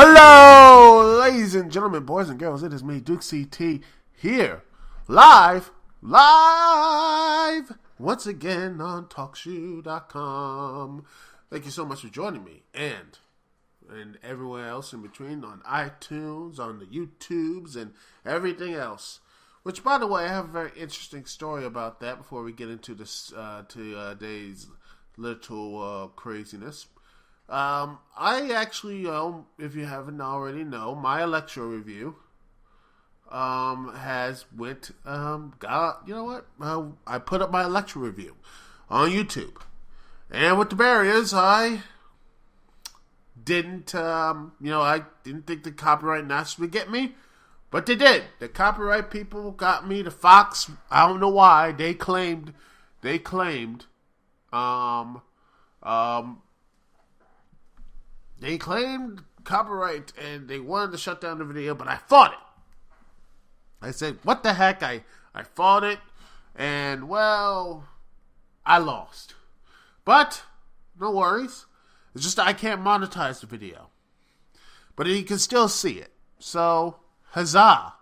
Hello, ladies and gentlemen, boys and girls. It is me, Dukect, here, live, once again on TalkShoe.com. Thank you so much for joining me, and everywhere else in between, on iTunes, on the YouTubes, and everything else. Which, by the way, I have a very interesting story about that before we get into this today's little craziness. I actually, if you haven't already know, my Electro review has went, I put up my Electro review on YouTube. And with the barriers, I didn't, I didn't think the copyright Nazis would get me, but they did. The copyright people got me. The Fox, I don't know why, they claimed, copyright, and they wanted to shut down the video, but I fought it. I said, what the heck? I fought it, and, well, I lost. But, no worries. It's just I can't monetize the video. But you can still see it. So, huzzah.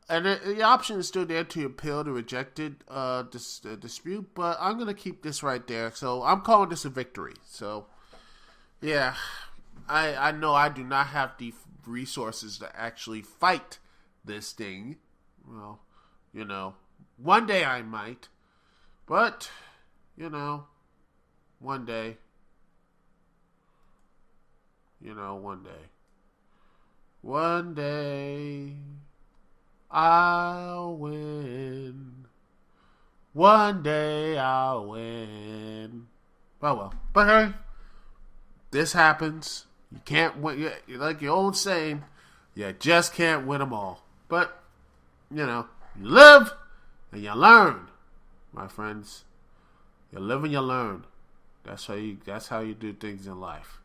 And the option is still there to appeal the rejected dispute, but I'm going to keep this right there. So I'm calling this a victory. So, yeah, I know I do not have the resources to actually fight this thing. Well, one day I might, but, one day. One day I'll win. One day I'll win. Well. But hey, this happens. You can't win. Like your old saying, you just can't win them all. But, you live and you learn, my friends. You live and you learn. That's how you do things in life.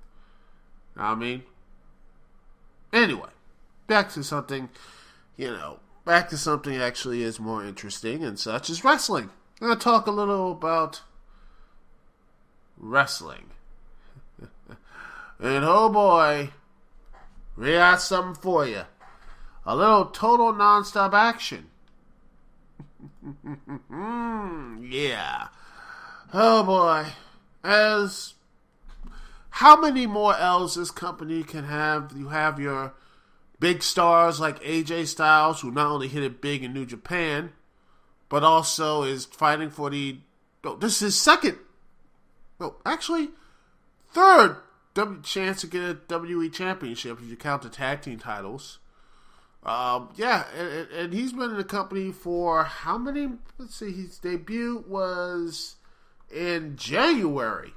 Know what I mean? Anyway, back to something, actually is more interesting and such as wrestling. I'm going to talk a little about wrestling. And oh boy, we got something for you. A little total non-stop action. Yeah. Oh boy. How many more L's this company can have? You have your big stars like AJ Styles, who not only hit it big in New Japan, but also is fighting for this is his third chance to get a WWE Championship if you count the tag team titles. And he's been in the company for how many? Let's see, his debut was in January.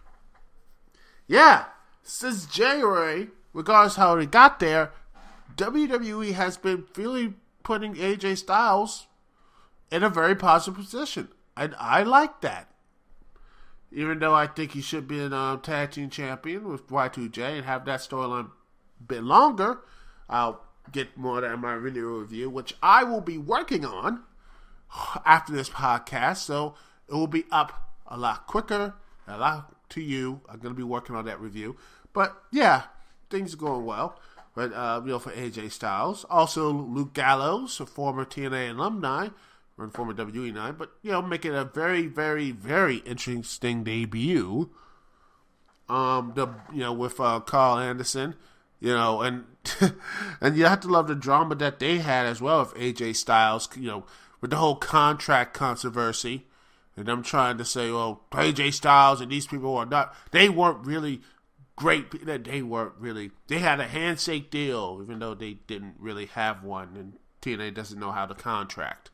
Yeah, since January, regardless how he got there, WWE has been really putting AJ Styles in a very positive position. And I like that. Even though I think he should be a tag team champion with Y2J and have that storyline a bit longer, I'll get more of that in my video review, which I will be working on after this podcast. So it will be up a lot quicker, a lot to you. I'm going to be working on that review. But yeah, things are going well. But, for AJ Styles. Also, Luke Gallows, a former TNA alumni, or former WE9, but, making a very, very, very interesting debut. With Carl Anderson, and and you have to love the drama that they had as well with AJ Styles, with the whole contract controversy. And I'm trying to say, well, AJ Styles and these people they weren't really great. They had a handshake deal, even though they didn't really have one, and TNA doesn't know how to contract.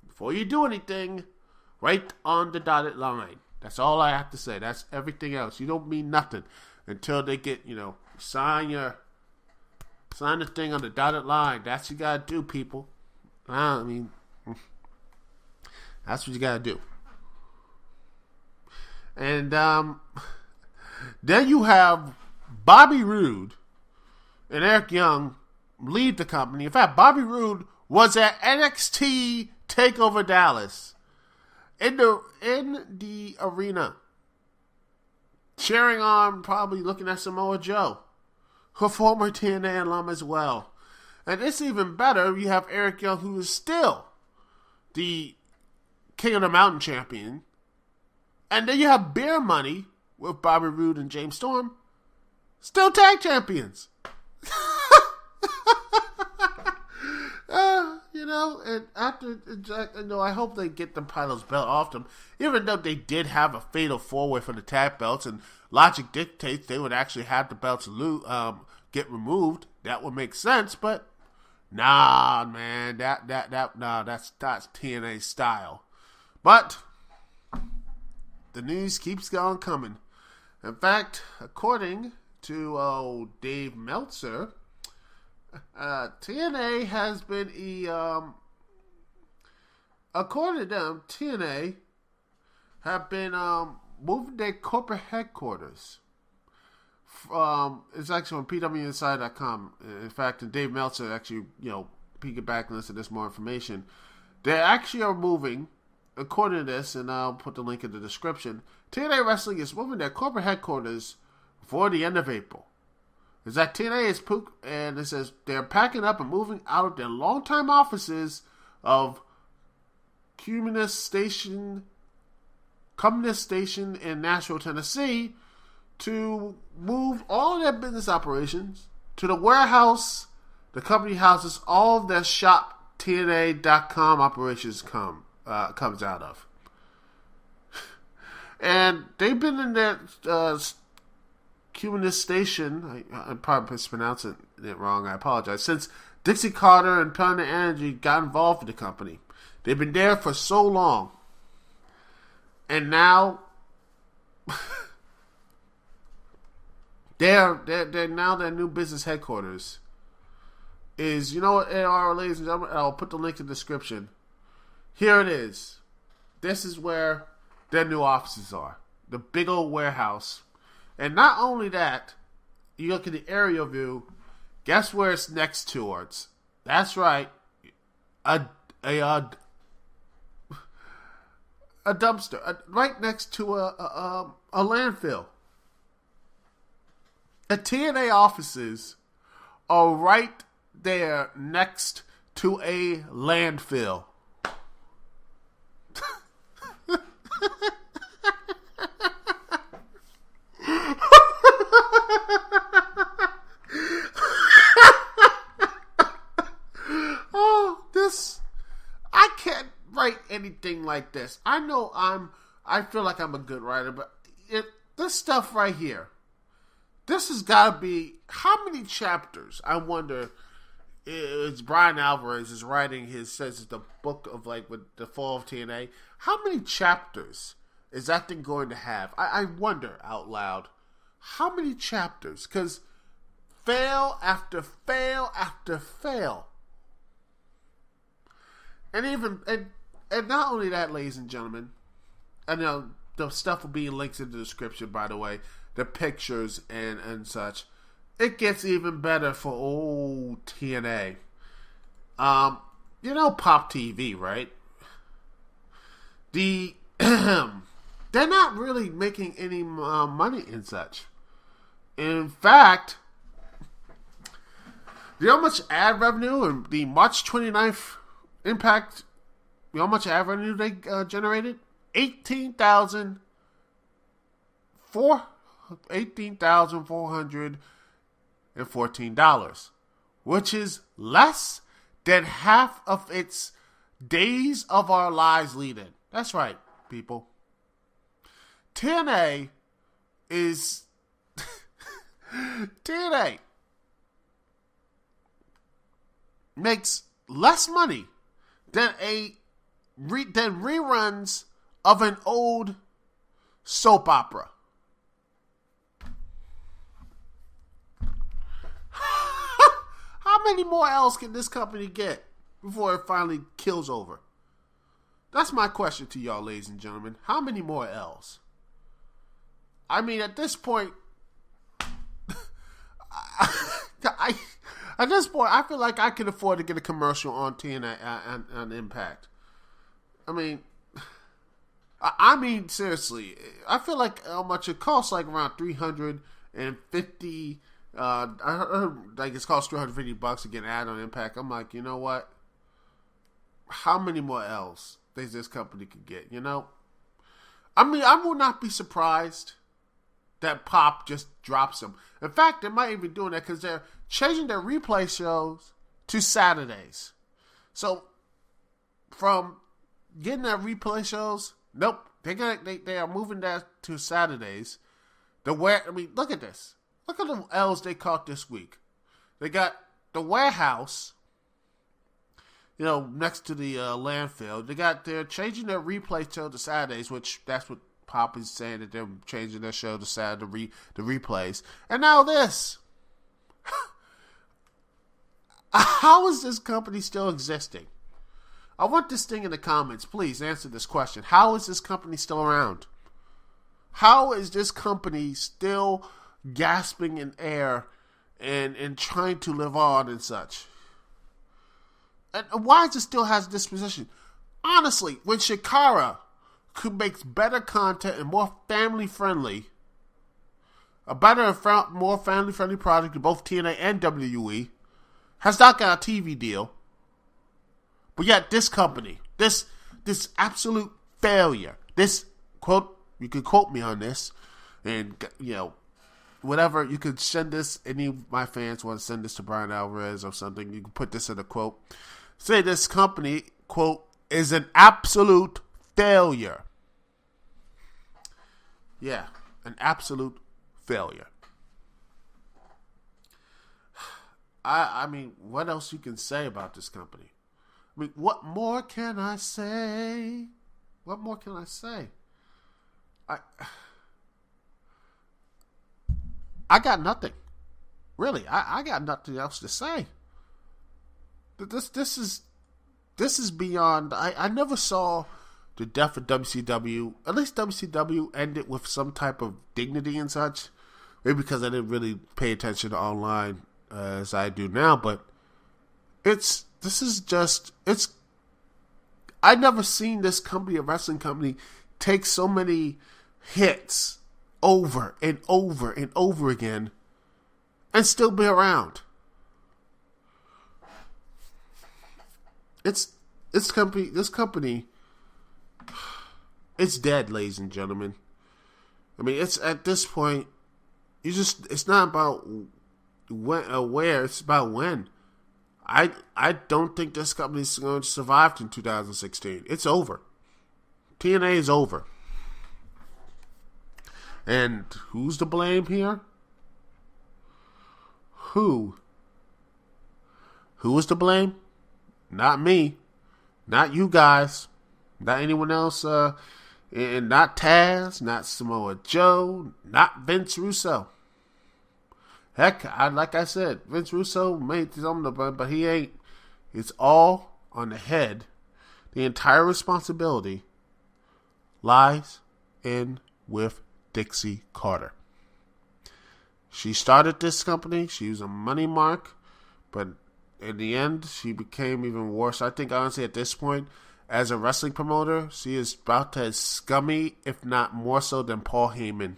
Before you do anything, write on the dotted line. That's all I have to say. That's everything else. You don't mean nothing until they get, sign the thing on the dotted line. That's what you gotta do, people. That's what you gotta do. And then you have Bobby Roode and Eric Young leave the company. In fact, Bobby Roode was at NXT TakeOver Dallas in the arena cheering on, probably looking at Samoa Joe, a former TNA alum as well. And it's even better, you have Eric Young, who is still the King of the Mountain champion. And then you have Beer Money with Bobby Roode and James Storm, still tag champions. And after, I hope they get the titles belt off them. Even though they did have a fatal four-way for the tag belts, and logic dictates they would actually have the belts get removed. That would make sense, but nah, man, that's TNA style. But the news keeps on coming. In fact, according to Dave Meltzer, TNA has been according to them, TNA have been moving their corporate headquarters. It's actually on PWInside.com. In fact, and Dave Meltzer actually, piggyback and listen to this more information. They actually are moving, according to this, and I'll put the link in the description. TNA Wrestling is moving their corporate headquarters before the end of April. Is that TNA is poop, and it says they're packing up and moving out of their longtime offices of Communist Station in Nashville, Tennessee, to move all of their business operations to the warehouse the company houses all of their shop TNA.com operations comes out of. And they've been in that Communist Station, I probably mispronounced it wrong, I apologize, since Dixie Carter and Planet Energy got involved with the company. They've been there for so long. And now they're now their new business headquarters is, you know what, ladies and gentlemen, I'll put the link in the description. Here it is. This is where their new offices are. The big old warehouse. And not only that, you look at the aerial view, guess where it's next towards? That's right. A dumpster. Right next to a landfill. The TNA offices are right there next to a landfill. I can't write anything like this. I know I feel like I'm a good writer, but this stuff right here, this has got to be, how many chapters, I wonder, it's Brian Alvarez is writing says it's the book of with the fall of TNA. How many chapters is that thing going to have? I wonder out loud, how many chapters? Because fail after fail after fail. And not only that, ladies and gentlemen, I know the stuff will be linked in the description, by the way, the pictures and such. It gets even better for old TNA. Pop TV, right? They're not really making any money in such. In fact, you know how much ad revenue in the March 29th Impact, you know how much ad revenue they generated? $18,414, which is less than half of its Days of Our Lives lead-in. That's right, people. TNA makes less money than reruns of an old soap opera. How many more L's can this company get before it finally kills over? That's my question to y'all, ladies and gentlemen. How many more L's? I mean, at this point, I feel like I can afford to get a commercial on TNA and Impact. I mean, I mean, seriously, I feel like how much it costs, like around $350. I heard like it's cost $350 to get an ad on Impact. I'm like, you know what? How many more L's does this company could get? You know, I mean, I will not be surprised that Pop just drops them. In fact, they might even be doing that because they're changing their replay shows to Saturdays. So from getting their replay shows, nope, they are moving that to Saturdays. Look at this. Look at the L's they caught this week. They got the warehouse, next to the landfill. They're changing their replay show to Saturdays, which that's what Pop is saying, that they're changing their show to Saturday, the replays. And now this. How is this company still existing? I want this thing in the comments. Please answer this question. How is this company still around? How is this company still gasping in air and trying to live on and such? And why does it still has this position? Honestly, when Shikara could make better content and more family friendly, a better and more family friendly product to both TNA and WWE, has not got a TV deal. But yet this company, this absolute failure, this quote, you can quote me on this, and whatever, you could send this, any of my fans want to send this to Brian Alvarez or something, you can put this in a quote. Say this company, quote, is an absolute failure. Yeah, an absolute failure. I mean, what else you can say about this company? I mean, what more can I say? What more can I say? I got nothing. Really, I got nothing else to say. This is beyond. I never saw the death of WCW. At least WCW ended with some type of dignity and such. Maybe because I didn't really pay attention to online as I do now. But I've never seen this company, a wrestling company, take so many hits over and over and over again and still be around. This company, it's dead, ladies and gentlemen. I mean, it's at this point, it's not about when or where, it's about when. I don't think this company is going to survive in 2016. It's over. TNA is over. And who's to blame here? Who is to blame? Not me. Not you guys. Not anyone else. And not Taz. Not Samoa Joe. Not Vince Russo. Heck, like I said, Vince Russo made something, but he ain't. It's all on the head. The entire responsibility lies in with Dixie Carter. She started this company. She was a money mark, but in the end, she became even worse. I think, honestly, at this point, as a wrestling promoter, she is about as scummy, if not more so, than Paul Heyman.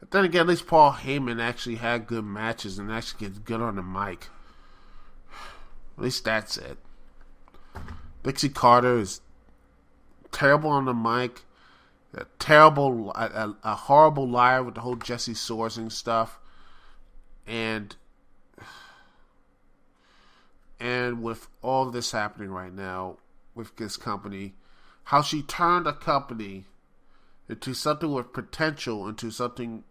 But then again, at least Paul Heyman actually had good matches and actually gets good on the mic. At least that's it. Dixie Carter is terrible on the mic. A horrible liar with the whole Jesse sourcing stuff, and with all this happening right now with this company, how she turned a company into something with potential, into something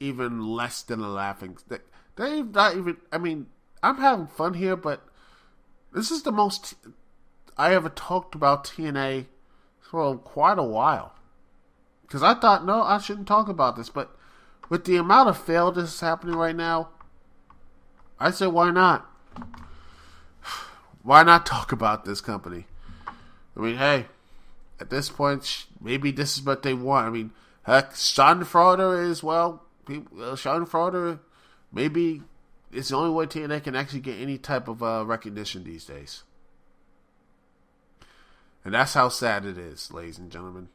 even less than a laughing. They not even. I mean, I'm having fun here, but this is the most I ever talked about TNA for quite a while. Because I thought, no, I shouldn't talk about this. But with the amount of failure that's happening right now, I said, why not? Why not talk about this company? I mean, hey, at this point, maybe this is what they want. I mean, heck, Schadenfreude is, Schadenfreude, maybe it's the only way TNA can actually get any type of recognition these days. And that's how sad it is, ladies and gentlemen.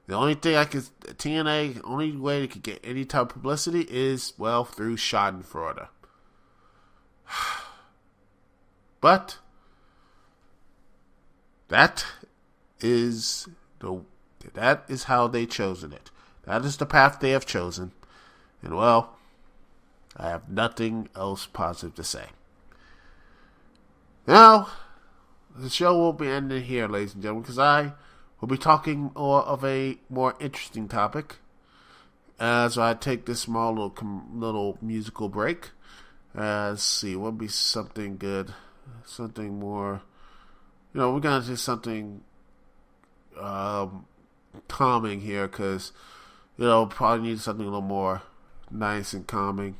The only thing TNA, only way they could get any type of publicity is, well, through Schadenfreude. But that is how they chosen it. That is the path they have chosen. And well, I have nothing else positive to say. Now, the show will be ending here, ladies and gentlemen, because I will be talking more of a more interesting topic as I take this small little musical break. Let's see, what would be something good? Something more, we're going to do something calming here because, probably need something a little more nice and calming.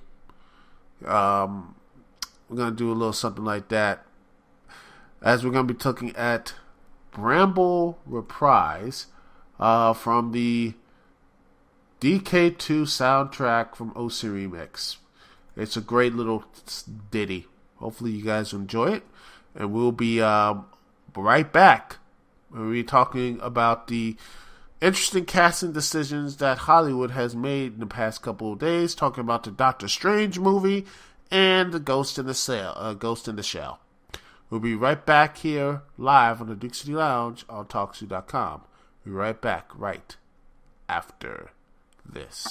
We're going to do a little something like that as we're going to be looking at Bramble Reprise from the DK2 soundtrack from OC Remix. It's a great little ditty. Hopefully you guys enjoy it. And we'll be right back. We'll be talking about the interesting casting decisions that Hollywood has made in the past couple of days. Talking about the Doctor Strange movie and the Ghost in the Shell. We'll be right back here live on the Dukect Lounge on TalkShoe.com. We'll be right back right after this.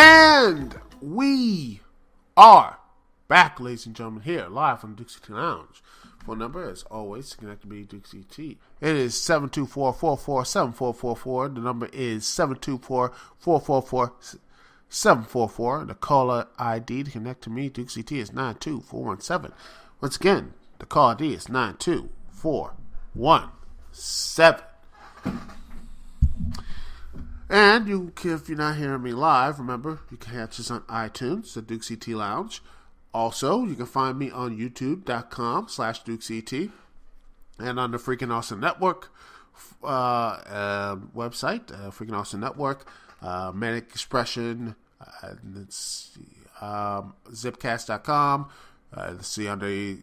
And we are back, ladies and gentlemen, here live from Dukect Lounge. Phone number, as always, to connect to me, Dukect. It is 724-444-7444. The number is 724-444-744. The caller ID to connect to me, Dukect, is 92417. Once again, the call ID is 92417. And if you're not hearing me live, remember, you can catch us on iTunes, the Dukect Lounge. Also, you can find me on youtube.com/Dukect and on the Freaking Awesome Network website, Freaking Awesome Network, Manic Expression, zipcast.com, see on the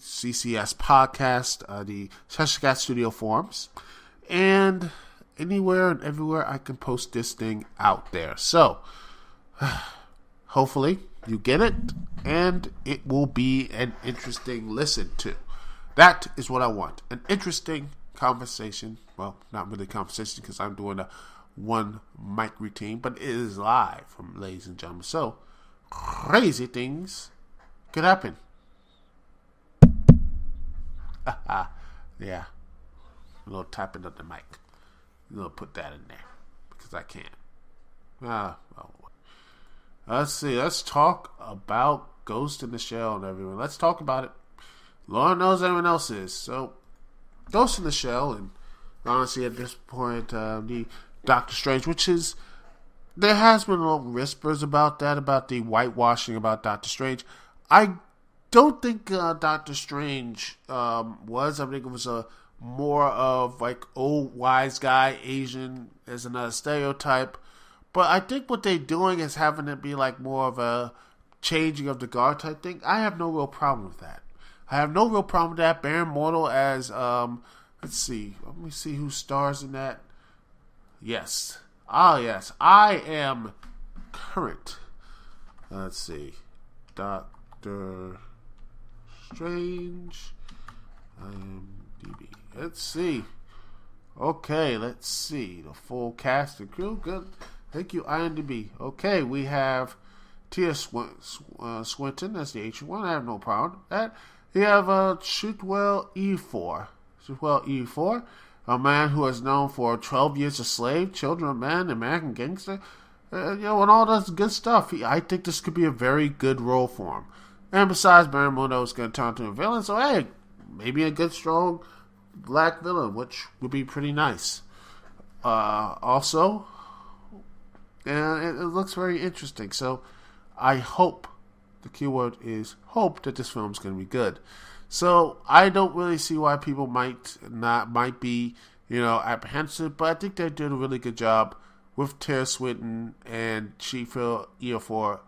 CCS podcast, the Seshcat Studio forums, and anywhere and everywhere I can post this thing out there. So, Hopefully you get it, and it will be an interesting listen to. That is what I want. An interesting conversation. Well, not really conversation because I'm doing a one mic routine, but it is live from ladies and gentlemen. So, crazy things could happen. Yeah. A little tapping of the mic. Put that in there because I can't. Well. Let's see. Let's talk about Ghost in the Shell and everyone. Let's talk about it. Lord knows everyone else is. So, Ghost in the Shell, and honestly at this point, the Doctor Strange, which is, there has been little whispers about that, about the whitewashing about Doctor Strange. I don't think Doctor Strange was. I think it was a more of like old wise guy, Asian as another stereotype. But I think what they're doing is having it be like more of a changing of the guard type thing. I have no real problem with that. I have no real problem with that. Baron Mortal as, let's see. Let me see who stars in that. Yes. Yes. I am current. Let's see. Doctor Strange. IMDb. Let's see. Okay, let's see. The full cast and crew. Good. Thank you, IMDb. Okay, we have Tia Swinton as the Ancient One. I have no problem with that. You have Shootwell E4. Shootwell E4, a man who is known for 12 Years a Slave, Children of Men, American Gangster, and all that good stuff. I think this could be a very good role for him. And besides, Baron Mordo is going to turn into a villain, so hey, maybe a good, strong black villain, which would be pretty nice. Also, and it looks very interesting. So I hope, the keyword is hope, that this film is going to be good. So I don't really see why people might be, apprehensive, but I think they did a really good job with Tilda Swinton and Chiwetel Ejiofor.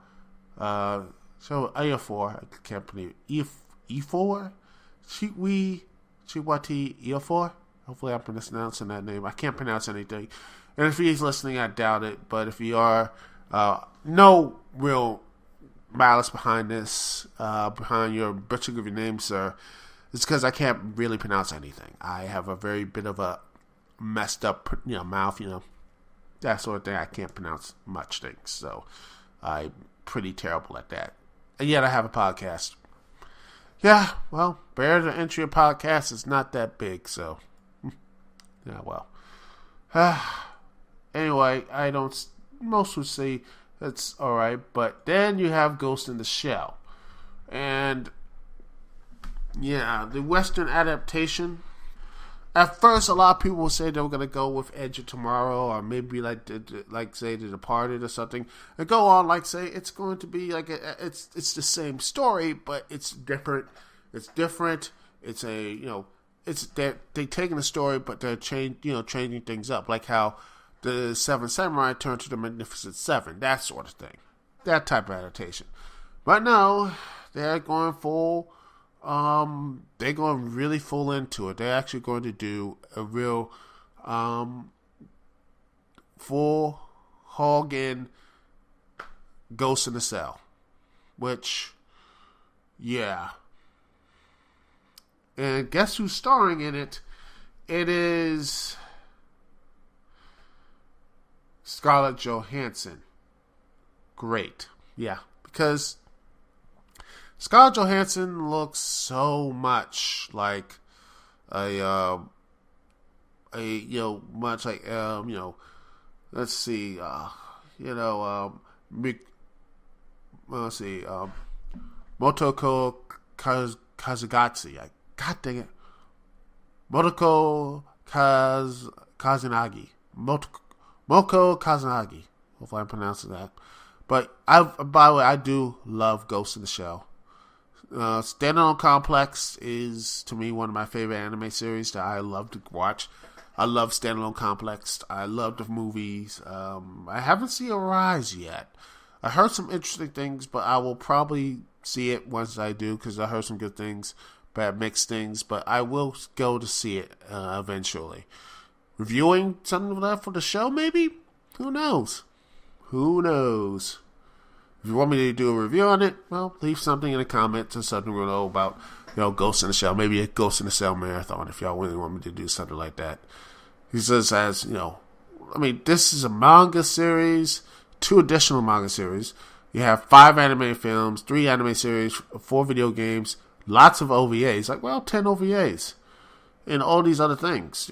Ejiofor, I can't pronounce E4? Chiwetel Ejiofor? Hopefully I'm pronouncing that name. I can't pronounce anything. And if he's listening, I doubt it. But if you are, no real malice behind this, behind your butchering of your name, sir. It's because I can't really pronounce anything. I have a very bit of a messed up, mouth, that sort of thing. I can't pronounce much things. So I'm pretty terrible at that. And yet I have a podcast. Yeah, well, barrier to entry a podcast is not that big, so yeah, well. Anyway, most would say that's alright, but then you have Ghost in the Shell. And yeah, the Western adaptation. At first, a lot of people will say they were going to go with Edge of Tomorrow, or maybe like say The Departed or something, and go on say it's going to be like it's the same story, but it's different. It's different. It's they're taking the story, but they're changing things up, like how the Seven Samurai turned to the Magnificent Seven, that sort of thing, that type of adaptation. But no, they're going full. They're going really full into it. They're actually going to do a real full hog in Ghost in the Cell, which, yeah. And guess who's starring in it? It is Scarlett Johansson. Great. Yeah, because Scarlett Johansson looks so much like let's see, Motoko Kazugatsu. God dang it. Motoko Kazunagi. Moko Kazunagi. Hopefully I'm pronouncing that. But by the way, I do love Ghost in the Shell. Standalone Complex is, to me, one of my favorite anime series that I love to watch. I love Standalone Complex. I love the movies. I haven't seen Arise yet. I heard some interesting things, but I will probably see it once I do, because I heard some good things, bad mixed things, but I will go to see it eventually. Reviewing something of that for the show, maybe? Who knows? If you want me to do a review on it, well, leave something in the comments or something we'll know about, Ghost in the Shell. Maybe a Ghost in the Shell marathon if y'all really want me to do something like that. He says, this is a manga series, 2 additional manga series. You have 5 anime films, 3 anime series, 4 video games, lots of OVAs. 10 OVAs. And all these other things,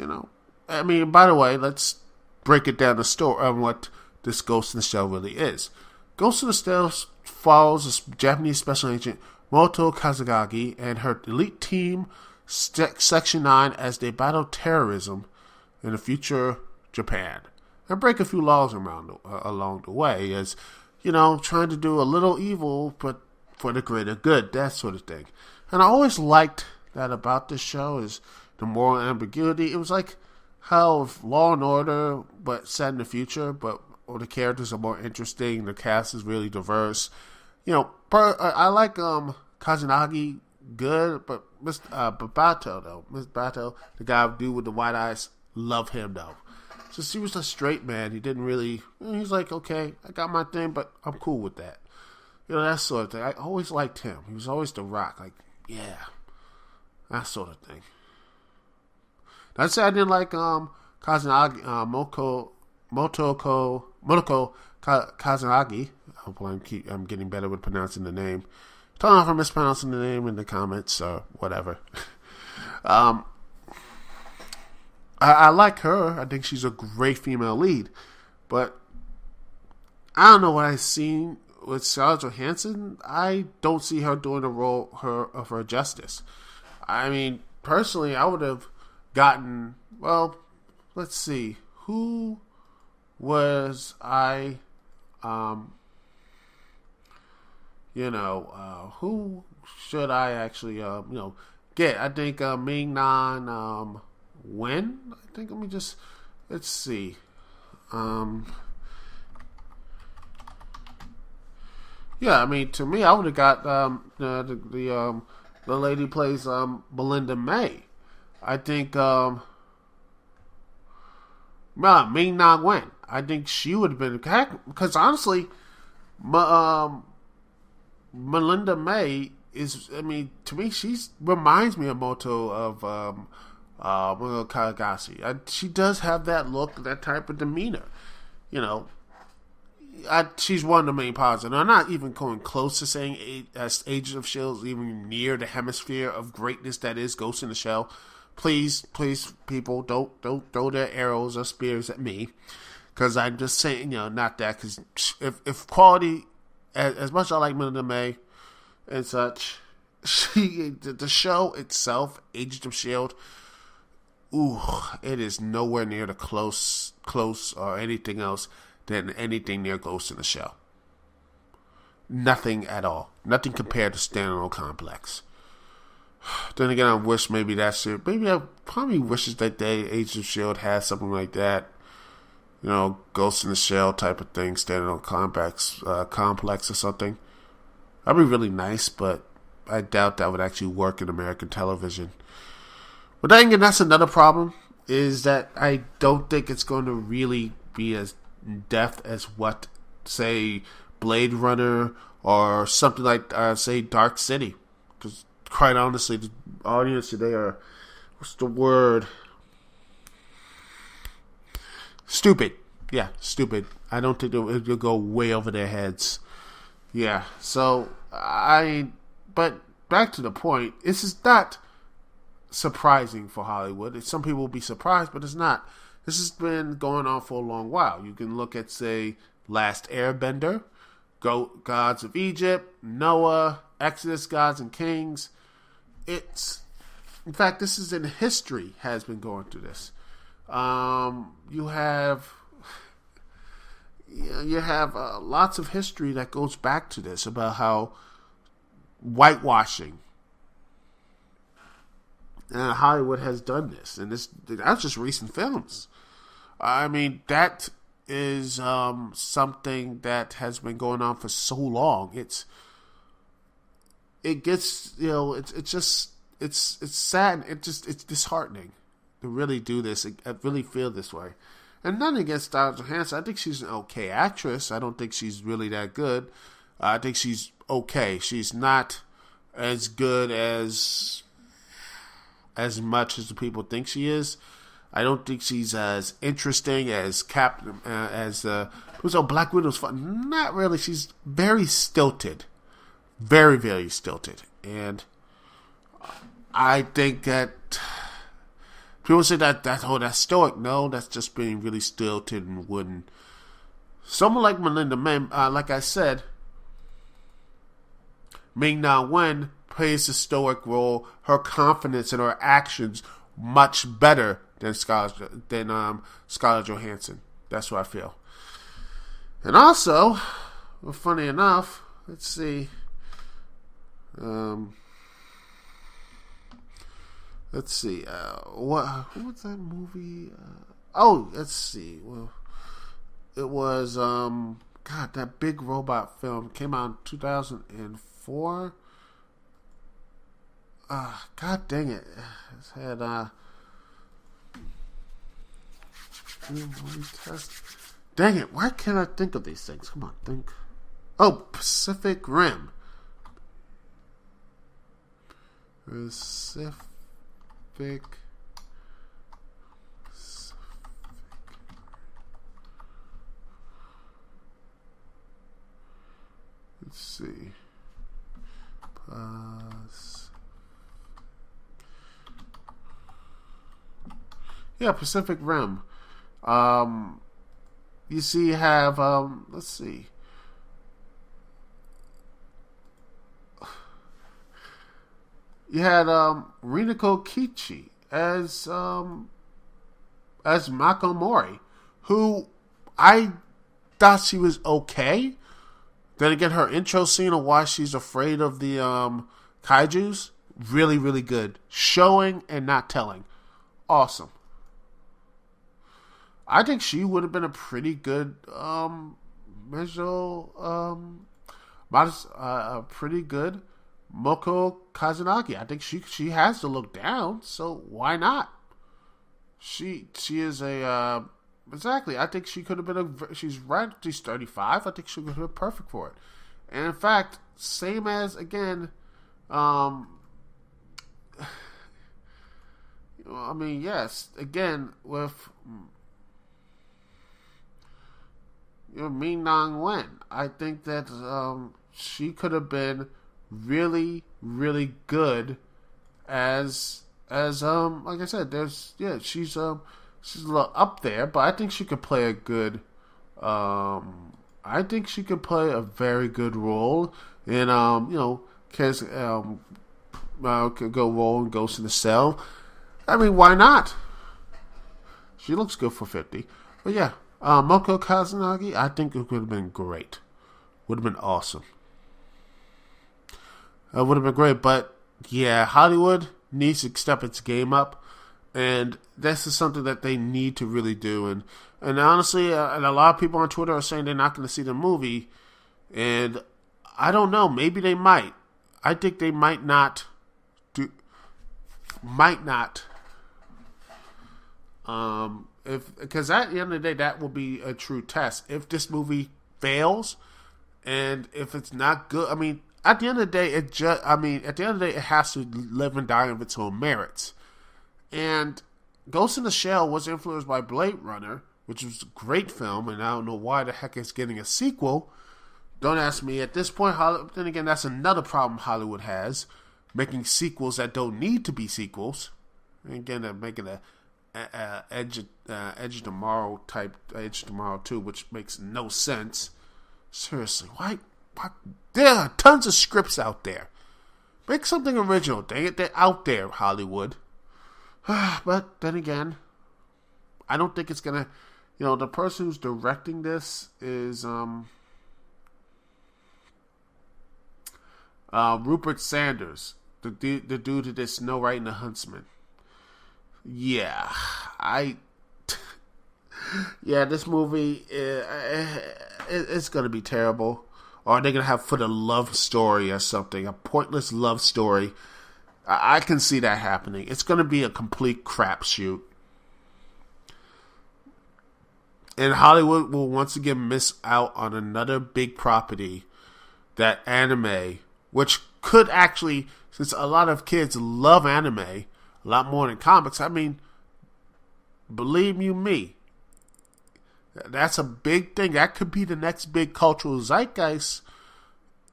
by the way, let's break it down the story on what this Ghost in the Shell really is. Ghost in the Shell follows a Japanese special agent, Moto Kazagagi, and her elite team, Section 9, as they battle terrorism in the future Japan. And break a few laws along the way, as, trying to do a little evil, but for the greater good, that sort of thing. And I always liked that about this show is the moral ambiguity. It was like how Law and Order, but set in the future, but the characters are more interesting. The cast is really diverse. I like Kazunagi good, but Miss Bato, the guy dude with the white eyes, love him though. So he was a straight man. He didn't really. He's like, okay, I got my thing, but I'm cool with that. That sort of thing. I always liked him. He was always the rock. That sort of thing. Not to say I didn't like Kazunagi, Motoko Kazunagi. I hope I'm getting better with pronouncing the name. Tell me if I'm mispronouncing the name in the comments or whatever. I like her. I think she's a great female lead. But I don't know what I've seen with Scarlett Johansson. I don't see her doing the role of her justice. Personally, I would have gotten, let's see. Who was I, who should I actually, get? I think Ming-Na Wen. I think let's see. To me, I would have got the lady who plays Belinda May. I think Ming-Na Wen. I think she would have been, because honestly, Melinda May is, to me, she reminds me of Moto of Kagasi. She does have that look, that type of demeanor. She's one of the main positives. And I'm not even going close to saying Agents of S.H.I.E.L.D. is even near the hemisphere of greatness that is Ghost in the Shell. Please, people, don't throw their arrows or spears at me. Because I'm just saying, not that. Because if quality, as much as I like Melinda May and such, the show itself, Agents of S.H.I.E.L.D., it is nowhere near the close or anything else than anything near Ghost in the Shell. Nothing at all. Nothing compared to Standalone Complex. Then again, I wish maybe that's it. Maybe I probably wishes that Agents of S.H.I.E.L.D. had something like that. Ghost in the Shell type of thing, Standalone Complex or something. That'd be really nice, but I doubt that would actually work in American television. But then again, that's another problem, is that I don't think it's going to really be as in depth as what, say, Blade Runner or something like, say, Dark City. Because quite honestly, the audience today are, what's the word? Stupid. Yeah, stupid. I don't think it'll go way over their heads. Yeah, so, but back to the point, this is not surprising for Hollywood. Some people will be surprised, but it's not. This has been going on for a long while. You can look at, say, Last Airbender, Gods of Egypt, Noah, Exodus, Gods and Kings. In fact, this is in history, has been going through this. You have lots of history that goes back to this, about how whitewashing and Hollywood has done this, and that's just recent films. That is something that has been going on for so long. It's sad. It's disheartening to really do this. I really feel this way. And nothing against Scarlett Johansson. I think she's an okay actress. I don't think she's really that good. I think she's okay. She's not as good as much as the people think she is. I don't think she's as interesting as Black Widow's fun. Not really. She's very stilted, very, very stilted, and I think that people say that's stoic. No, that's just being really stilted and wooden. Someone like Melinda May, like I said, Ming-Na Wen plays the stoic role. Her confidence in her actions much better than Scarlett Johansson. That's what I feel. And also, well, funny enough, let's see. Let's see. What was that movie? Let's see. Well, it was that big robot film came out in 2004. God dang it! It had dang it! Why can't I think of these things? Come on, think. Oh, Pacific Rim. Pacific. Let's see. Pacific Rim. You see, you have let's see. You had Rinako Kichi as Mako Mori, who I thought she was okay. Then again, her intro scene of why she's afraid of the kaijus, really, really good. Showing and not telling. Awesome. I think she would have been a pretty good pretty good Moko Kazunagi. I think she has to look down, so why not? She is a exactly. I think she could have been she's 35. I think she would have been perfect for it. And in fact, same as again, yes, again with Ming-Na Wen. I think that she could have been really, really good as like I said, she's a little up there, but I think she could play a good I think she could play a very good role in could go role in Ghost in the Cell. I mean, why not? She looks good for 50. But yeah, Moko Kazunagi, I think it would have been great. Would have been awesome. It would have been great, but yeah, Hollywood needs to step its game up, and this is something that they need to really do. And honestly, and a lot of people on Twitter are saying they're not going to see the movie, and I don't know. Maybe they might. I think they might not. Because at the end of the day, that will be a true test. If this movie fails, and if it's not good, I mean, at the end of the day, it has to live and die of its own merits. And Ghost in the Shell was influenced by Blade Runner, which was a great film, and I don't know why the heck it's getting a sequel. Don't ask me. At this point, then again, that's another problem Hollywood has, making sequels that don't need to be sequels. And again, they're making Edge of Tomorrow 2, which makes no sense. Seriously, why? There are tons of scripts out there. Make something original. Dang it, they're out there, Hollywood. But then again, I don't think it's gonna. The person who's directing this is Rupert Sanders, the dude who did Snow White and the Huntsman. Yeah, this movie it's gonna be terrible. Or they're gonna have a love story or something, a pointless love story. I can see that happening. It's gonna be a complete crapshoot, and Hollywood will once again miss out on another big property that anime, which could actually, since a lot of kids love anime a lot more than comics, I mean, believe you me, that's a big thing. That could be the next big cultural zeitgeist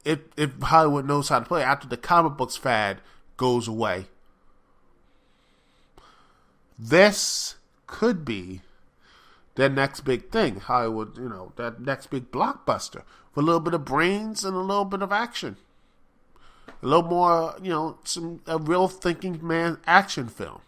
if Hollywood knows how to play after the comic books fad goes away. This could be their next big thing. Hollywood, that next big blockbuster with a little bit of brains and a little bit of action. A little more, a real thinking man action film.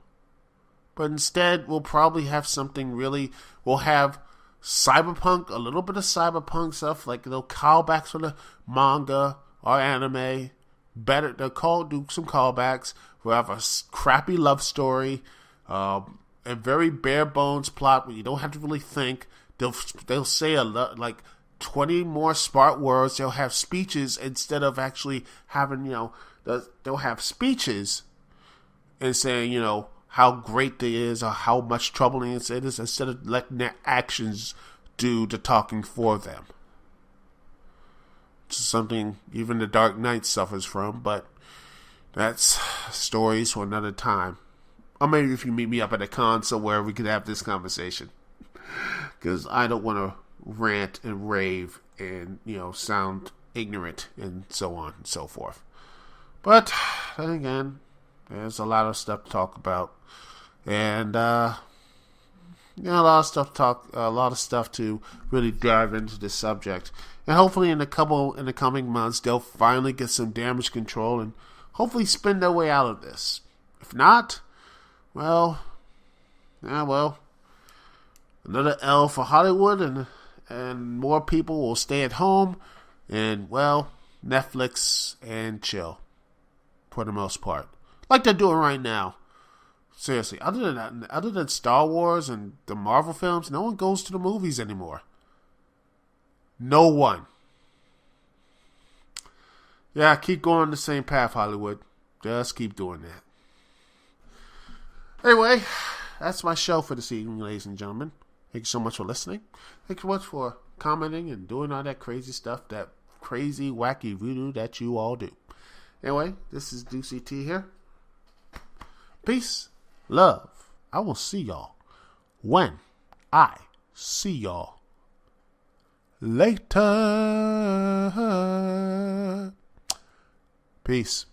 But instead, we'll probably have something really, we'll have cyberpunk, a little bit of cyberpunk stuff, like little callbacks for the manga or anime. They'll do some callbacks. We'll have a crappy love story, a very bare bones plot where you don't have to really think. They'll say a lot, like 20 more smart words. They'll have speeches instead of actually having, they'll have speeches and saying, how great it is or how much trouble it is instead of letting their actions do the talking for them. It's something even the Dark Knight suffers from, but that's stories for another time. Or maybe if you meet me up at a con somewhere, we could have this conversation. Because I don't want to rant and rave and, sound ignorant and so on and so forth. But then again, there's a lot of stuff to talk about. And, a lot of stuff to really dive into this subject. And hopefully in the coming months, they'll finally get some damage control and hopefully spin their way out of this. If not, well, another L for Hollywood, and more people will stay at home and, Netflix and chill for the most part. Like they're doing right now. Seriously, other than Star Wars and the Marvel films, no one goes to the movies anymore. No one. Yeah, keep going the same path, Hollywood. Just keep doing that. Anyway, that's my show for this evening, ladies and gentlemen. Thank you so much for listening. Thank you so much for commenting and doing all that crazy stuff, that crazy, wacky voodoo that you all do. Anyway, this is Dukect here. Peace, love. I will see y'all when I see y'all later. Peace.